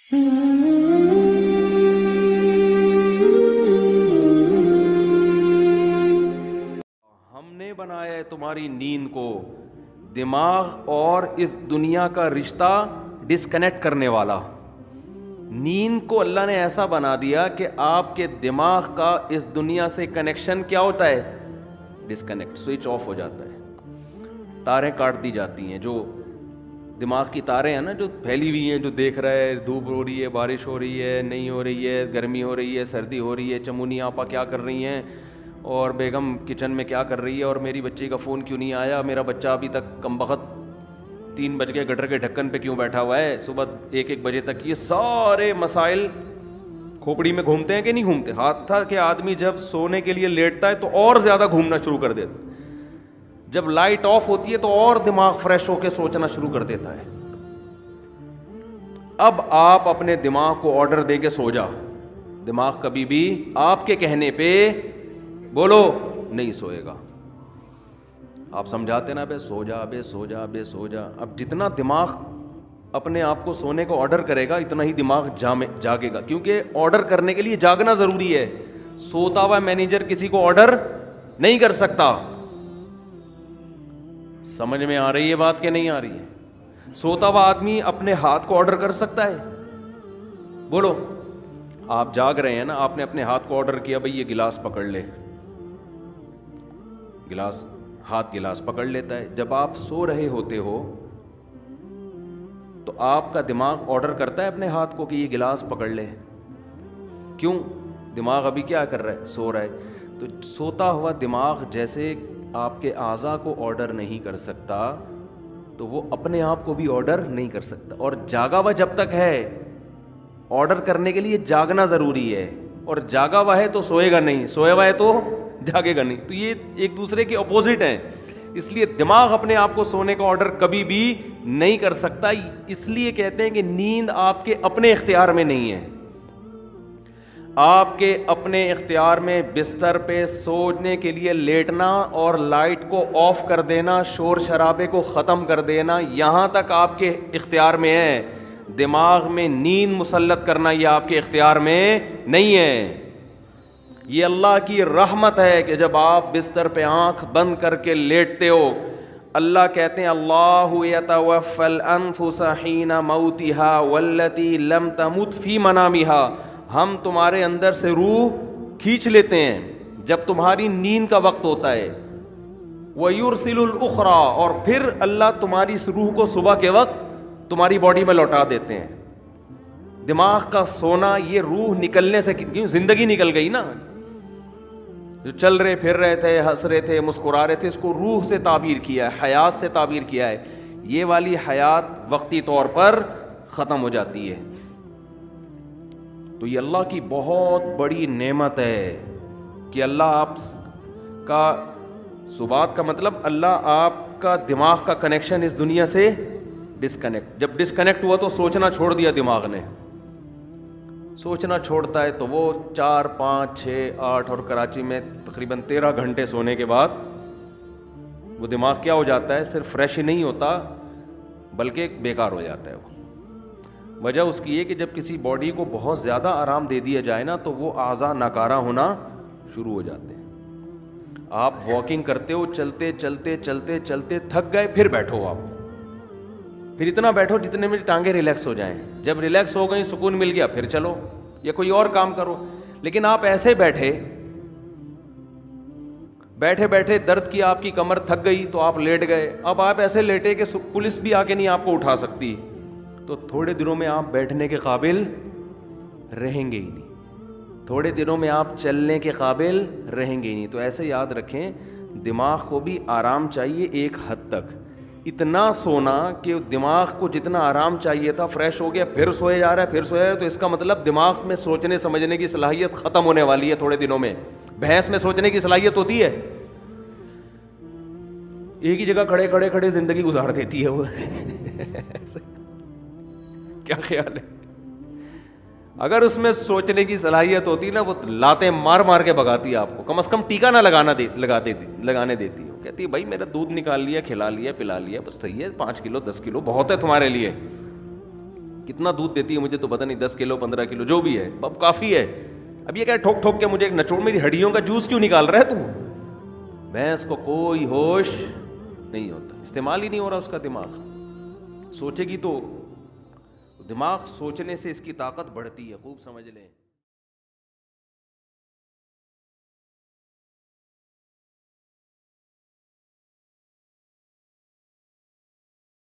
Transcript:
ہم نے بنایا ہے تمہاری نیند کو دماغ اور اس دنیا کا رشتہ ڈسکنیکٹ کرنے والا. نیند کو اللہ نے ایسا بنا دیا کہ آپ کے دماغ کا اس دنیا سے کنیکشن کیا ہوتا ہے؟ ڈسکنیکٹ, سوئچ آف ہو جاتا ہے. تاریں کاٹ دی جاتی ہیں, جو دماغ کی تاریں ہیں نا جو پھیلی ہوئی ہیں, جو دیکھ رہا ہے دھوپ ہو رہی ہے, بارش ہو رہی ہے, نہیں ہو رہی ہے, گرمی ہو رہی ہے, سردی ہو رہی ہے, چمونی آپا کیا کر رہی ہیں, اور بیگم کچن میں کیا کر رہی ہے, اور میری بچی کا فون کیوں نہیں آیا, میرا بچہ ابھی تک کمبخت 3 بج کے گٹر کے ڈھکن پہ کیوں بیٹھا ہوا ہے, صبح 1 بجے تک. یہ سارے مسائل کھوپڑی میں گھومتے ہیں کہ نہیں گھومتے؟ ہاتھ تھا کہ آدمی جب سونے کے لیے لیٹتا ہے تو اور زیادہ گھومنا شروع کر دیتا ہے, جب لائٹ آف ہوتی ہے تو اور دماغ فریش ہو کے سوچنا شروع کر دیتا ہے. اب آپ اپنے دماغ کو آرڈر دے کے سو جا. دماغ کبھی بھی آپ کے کہنے پہ بولو نہیں سوئے گا. آپ سمجھاتے نا بے سو جا, بے سو جا, بے سو جا. اب جتنا دماغ اپنے آپ کو سونے کو آرڈر کرے گا اتنا ہی دماغ جاگے گا, کیونکہ آرڈر کرنے کے لیے جاگنا ضروری ہے. سوتا ہوا مینیجر کسی کو آرڈر نہیں کر سکتا. سمجھ میں آ رہی ہے بات کہ نہیں آ رہی ہے؟ سوتا ہوا آدمی اپنے ہاتھ کو آرڈر کر سکتا ہے؟ بولو. آپ جاگ رہے ہیں نا, آپ نے اپنے ہاتھ کو آرڈر کیا بھئی یہ گلاس پکڑ لے, گلاس, ہاتھ گلاس پکڑ لیتا ہے. جب آپ سو رہے ہوتے ہو تو آپ کا دماغ آرڈر کرتا ہے اپنے ہاتھ کو کہ یہ گلاس پکڑ لے. کیوں؟ دماغ ابھی کیا کر رہا ہے؟ سو رہا ہے. تو سوتا ہوا دماغ جیسے آپ کے اعضاء کو آرڈر نہیں کر سکتا تو وہ اپنے آپ کو بھی آرڈر نہیں کر سکتا. اور جاگا ہوا جب تک ہے, آرڈر کرنے کے لیے جاگنا ضروری ہے, اور جاگا ہوا ہے تو سوئے گا نہیں, سویا ہوا ہے تو جاگے گا نہیں. تو یہ ایک دوسرے کے اپوزٹ ہیں. اس لیے دماغ اپنے آپ کو سونے کا آرڈر کبھی بھی نہیں کر سکتا. اس لیے کہتے ہیں کہ نیند آپ کے اپنے اختیار میں نہیں ہے. آپ کے اپنے اختیار میں بستر پہ سونے کے لیے لیٹنا اور لائٹ کو آف کر دینا, شور شرابے کو ختم کر دینا, یہاں تک آپ کے اختیار میں ہے. دماغ میں نیند مسلط کرنا یہ آپ کے اختیار میں نہیں ہے. یہ اللہ کی رحمت ہے کہ جب آپ بستر پہ آنکھ بند کر کے لیٹتے ہو, اللہ کہتے ہیں اللہ یتوفی الانفس حین موتها والتی لم تمت فی منامها, ہم تمہارے اندر سے روح کھینچ لیتے ہیں جب تمہاری نیند کا وقت ہوتا ہے. وَيُرْسِلُ الْأُخْرَى, اور پھر اللہ تمہاری اس روح کو صبح کے وقت تمہاری باڈی میں لوٹا دیتے ہیں. دماغ کا سونا یہ روح نکلنے سے, کیوں زندگی نکل گئی نا, جو چل رہے پھر رہے تھے, ہنس رہے تھے, مسکرا رہے تھے, اس کو روح سے تعبیر کیا ہے, حیات سے تعبیر کیا ہے. یہ والی حیات وقتی طور پر ختم ہو جاتی ہے. تو یہ اللہ کی بہت بڑی نعمت ہے کہ اللہ آپ کا سبات کا مطلب اللہ آپ کا دماغ کا کنیکشن اس دنیا سے ڈسکنیکٹ, جب ڈسکنیکٹ ہوا تو سوچنا چھوڑ دیا دماغ نے. سوچنا چھوڑتا ہے تو وہ 4, 5, 6, 8 اور کراچی میں تقریباً 13 گھنٹے سونے کے بعد وہ دماغ کیا ہو جاتا ہے؟ صرف فریش ہی نہیں ہوتا بلکہ بیکار ہو جاتا ہے. وہ وجہ اس کی ہے کہ جب کسی باڈی کو بہت زیادہ آرام دے دیا جائے نا تو وہ اعضاء ناکارہ ہونا شروع ہو جاتے ہیں. آپ واکنگ کرتے ہو, چلتے چلتے چلتے چلتے تھک گئے, پھر بیٹھو, آپ پھر اتنا بیٹھو جتنے میں ٹانگیں ریلیکس ہو جائیں. جب ریلیکس ہو گئی, سکون مل گیا, پھر چلو یا کوئی اور کام کرو. لیکن آپ ایسے بیٹھے بیٹھے درد کی آپ کی کمر تھک گئی تو آپ لیٹ گئے. اب آپ ایسے لیٹے کہ پولیس بھی آ کے نہیں آپ کو اٹھا سکتی, تو تھوڑے دنوں میں آپ بیٹھنے کے قابل رہیں گے ہی نہیں, تھوڑے دنوں میں آپ چلنے کے قابل رہیں گے ہی نہیں. تو ایسے یاد رکھیں دماغ کو بھی آرام چاہیے ایک حد تک. اتنا سونا کہ دماغ کو جتنا آرام چاہیے تھا فریش ہو گیا, پھر سوئے جا رہا ہے, پھر سویا رہا ہے, تو اس کا مطلب دماغ میں سوچنے سمجھنے کی صلاحیت ختم ہونے والی ہے تھوڑے دنوں میں. بھینس میں سوچنے کی صلاحیت ہوتی ہے, ایک ہی جگہ کھڑے کھڑے زندگی گزار دیتی ہے وہ. کیا خیال ہے؟ اگر اس میں سوچنے کی صلاحیت ہوتی نا, وہ لاتیں مار مار کے بھگاتی ہے آپ کو, کم از کم ٹیکا نہ لگانے دیتی. کہتی ہے بھائی میرا دودھ نکال لیا, کھلا لیا, پلا لیا, بس صحیح ہے, 5 کلو 10 کلو بہت ہے تمہارے لیے. کتنا دودھ دیتی ہے مجھے تو پتہ نہیں, 10 کلو 15 کلو جو بھی ہے, اب کافی ہے. اب یہ کہ ٹھوک ٹھوک کے مجھے نچوڑ, میری ہڈیوں کا جوس کیوں نکال رہا ہے تو. بھینس کو کوئی ہوش نہیں ہوتا, استعمال ہی نہیں ہو رہا اس کا دماغ. سوچے گی تو دماغ سوچنے سے اس کی طاقت بڑھتی ہے, خوب سمجھ لیں.